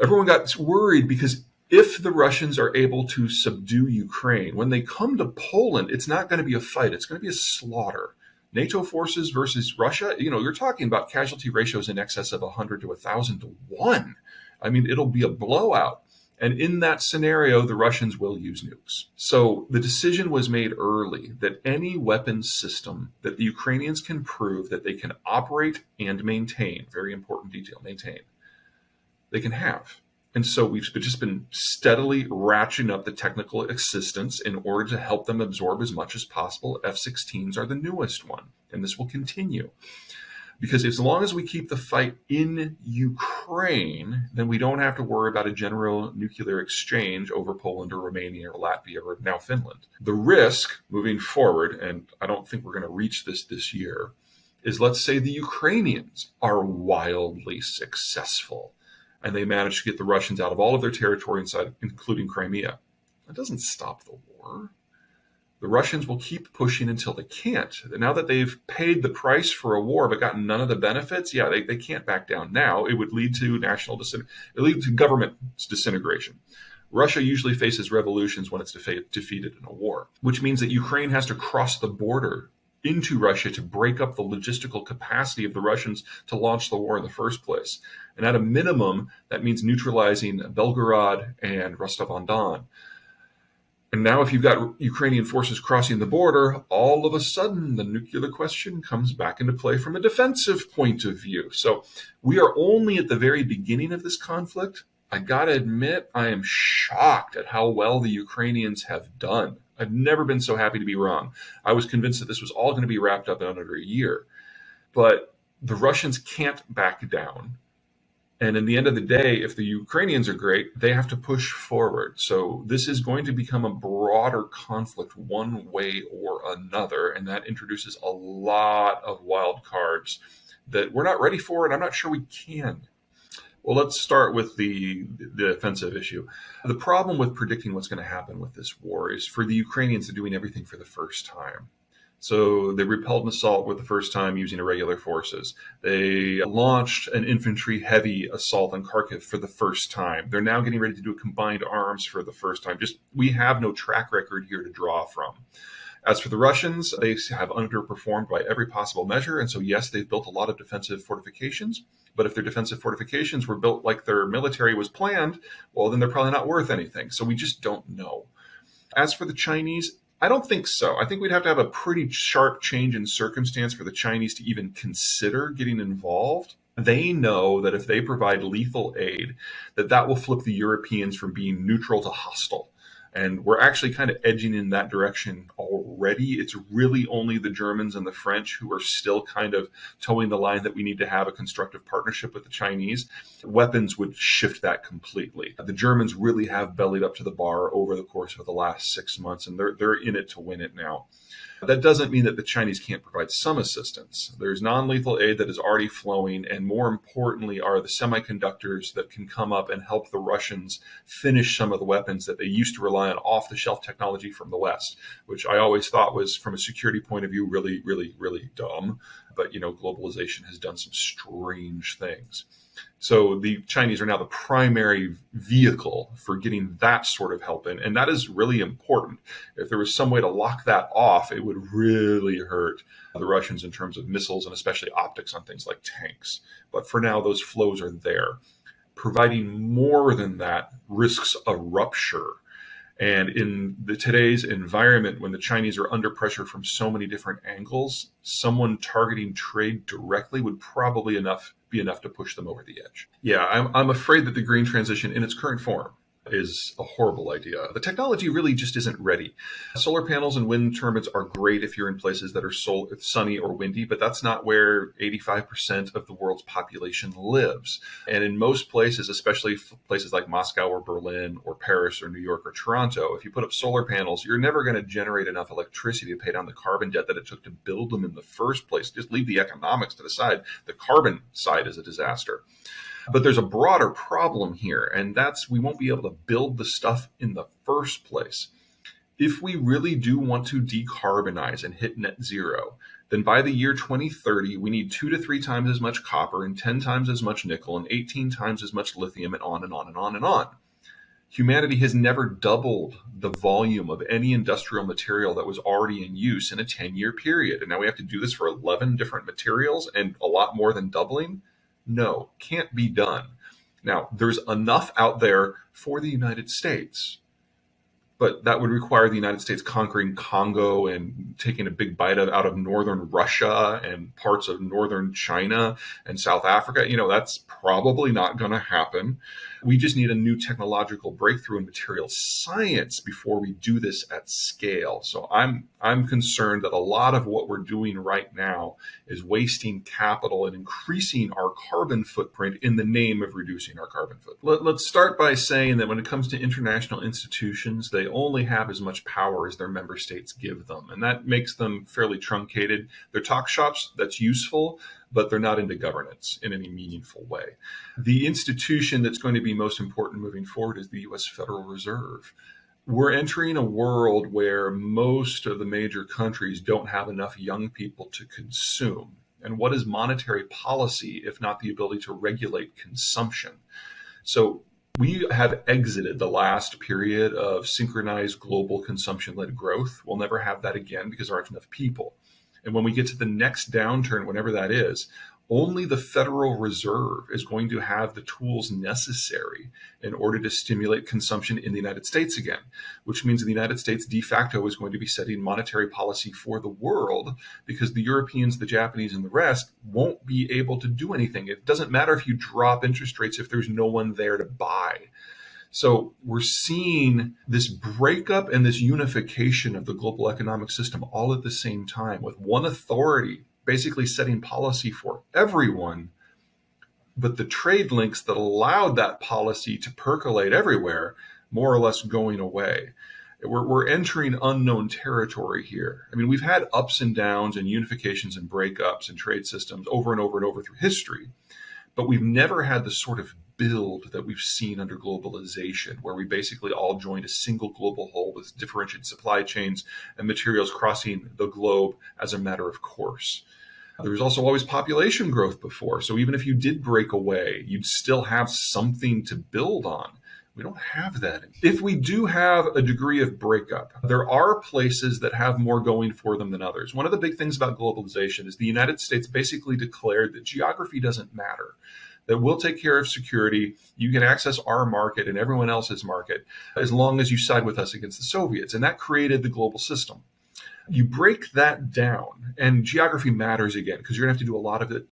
Everyone got worried because if the Russians are able to subdue Ukraine, when they come to Poland, it's not going to be a fight. It's going to be a slaughter. NATO forces versus Russia, you're talking about casualty ratios in excess of 100 to 1,000 to 1. I mean, it'll be a blowout. And in that scenario, the Russians will use nukes. So the decision was made early that any weapons system that the Ukrainians can prove that they can operate and maintain, very important detail, maintain, they can have. And so we've just been steadily ratcheting up the technical assistance in order to help them absorb as much as possible. F-16s are the newest one, and this will continue. Because as long as we keep the fight in Ukraine, then we don't have to worry about a general nuclear exchange over Poland or Romania or Latvia or now Finland. The risk moving forward, and I don't think we're going to reach this year, is let's say the Ukrainians are wildly successful and they manage to get the Russians out of all of their territory inside, including Crimea. That doesn't stop the war. The Russians will keep pushing until they can't. Now that they've paid the price for a war but gotten none of the benefits, they can't back down now. It would lead to government disintegration. Russia usually faces revolutions when it's defeated in a war, which means that Ukraine has to cross the border into Russia to break up the logistical capacity of the Russians to launch the war in the first place. And at a minimum, that means neutralizing Belgorod and Rostov-on-Don. And now if you've got Ukrainian forces crossing the border, all of a sudden the nuclear question comes back into play from a defensive point of view. So we are only at the very beginning of this conflict. I got to admit, I am shocked at how well the Ukrainians have done. I've never been so happy to be wrong. I was convinced that this was all going to be wrapped up in under a year. But the Russians can't back down. And in the end of the day, if the Ukrainians are great, they have to push forward. So this is going to become a broader conflict one way or another. And that introduces a lot of wild cards that we're not ready for, and I'm not sure we can. Well, let's start with the offensive issue. The problem with predicting what's going to happen with this war is for the Ukrainians, they're doing everything for the first time. So they repelled an assault for the first time using irregular forces. They launched an infantry-heavy assault on Kharkiv for the first time. They're now getting ready to do a combined arms for the first time. We have no track record here to draw from. As for the Russians, they have underperformed by every possible measure. And so, yes, they've built a lot of defensive fortifications. But if their defensive fortifications were built like their military was planned, well, then they're probably not worth anything. So we just don't know. As for the Chinese, I don't think so. I think we'd have to have a pretty sharp change in circumstance for the Chinese to even consider getting involved. They know that if they provide lethal aid, that will flip the Europeans from being neutral to hostile. And we're actually kind of edging in that direction already. It's really only the Germans and the French who are still kind of towing the line that we need to have a constructive partnership with the Chinese. Weapons would shift that completely. The Germans really have bellied up to the bar over the course of the last 6 months, and they're in it to win it now. That doesn't mean that the Chinese can't provide some assistance. There's non-lethal aid that is already flowing, and more importantly are the semiconductors that can come up and help the Russians finish some of the weapons that they used to rely on off-the-shelf technology from the West, which I always thought was, from a security point of view, really, really, really dumb. But, globalization has done some strange things. So the Chinese are now the primary vehicle for getting that sort of help in. And that is really important. If there was some way to lock that off, it would really hurt the Russians in terms of missiles and especially optics on things like tanks. But for now, those flows are there. Providing more than that risks a rupture. And in today's environment, when the Chinese are under pressure from so many different angles, someone targeting trade directly would probably be enough to push them over the edge. Yeah, I'm afraid that the green transition in its current form is a horrible idea. The technology really just isn't ready. Solar panels and wind turbines are great if you're in places that are sunny or windy, but that's not where 85% of the world's population lives. And in most places, especially places like Moscow or Berlin or Paris or New York or Toronto, if you put up solar panels, you're never going to generate enough electricity to pay down the carbon debt that it took to build them in the first place. Just leave the economics to the side. The carbon side is a disaster. But there's a broader problem here, and that's we won't be able to build the stuff in the first place. If we really do want to decarbonize and hit net zero, then by the year 2030, we need 2 to 3 times as much copper and 10 times as much nickel and 18 times as much lithium and on and on and on and on. Humanity has never doubled the volume of any industrial material that was already in use in a 10-year period. And now we have to do this for 11 different materials and a lot more than doubling? No, can't be done. Now, there's enough out there for the United States, but that would require the United States conquering Congo and taking a big bite out of northern Russia and parts of northern China and South Africa. That's probably not going to happen. We just need a new technological breakthrough in material science before we do this at scale. So I'm concerned that a lot of what we're doing right now is wasting capital and increasing our carbon footprint in the name of reducing our carbon footprint. Let's start by saying that when it comes to international institutions, they only have as much power as their member states give them. And that makes them fairly truncated. They're talk shops, that's useful, but they're not into governance in any meaningful way. The institution that's going to be most important moving forward is the US Federal Reserve. We're entering a world where most of the major countries don't have enough young people to consume. And what is monetary policy if not the ability to regulate consumption? So we have exited the last period of synchronized global consumption-led growth. We'll never have that again because there aren't enough people. And when we get to the next downturn, whenever that is, only the Federal Reserve is going to have the tools necessary in order to stimulate consumption in the United States again, which means the United States de facto is going to be setting monetary policy for the world because the Europeans, the Japanese, and the rest won't be able to do anything. It doesn't matter if you drop interest rates if there's no one there to buy. So we're seeing this breakup and this unification of the global economic system all at the same time, with one authority basically setting policy for everyone, but the trade links that allowed that policy to percolate everywhere more or less going away. We're entering unknown territory here. I mean, we've had ups and downs and unifications and breakups and trade systems over and over and over through history, but we've never had the sort of build that we've seen under globalization, where we basically all joined a single global whole with differentiated supply chains and materials crossing the globe as a matter of course. There was also always population growth before, so even if you did break away, you'd still have something to build on. We don't have that. If we do have a degree of breakup, there are places that have more going for them than others. One of the big things about globalization is the United States basically declared that geography doesn't matter, that we'll take care of security. You can access our market and everyone else's market as long as you side with us against the Soviets. And that created the global system. You break that down, and geography matters again because you're going to have to do a lot of it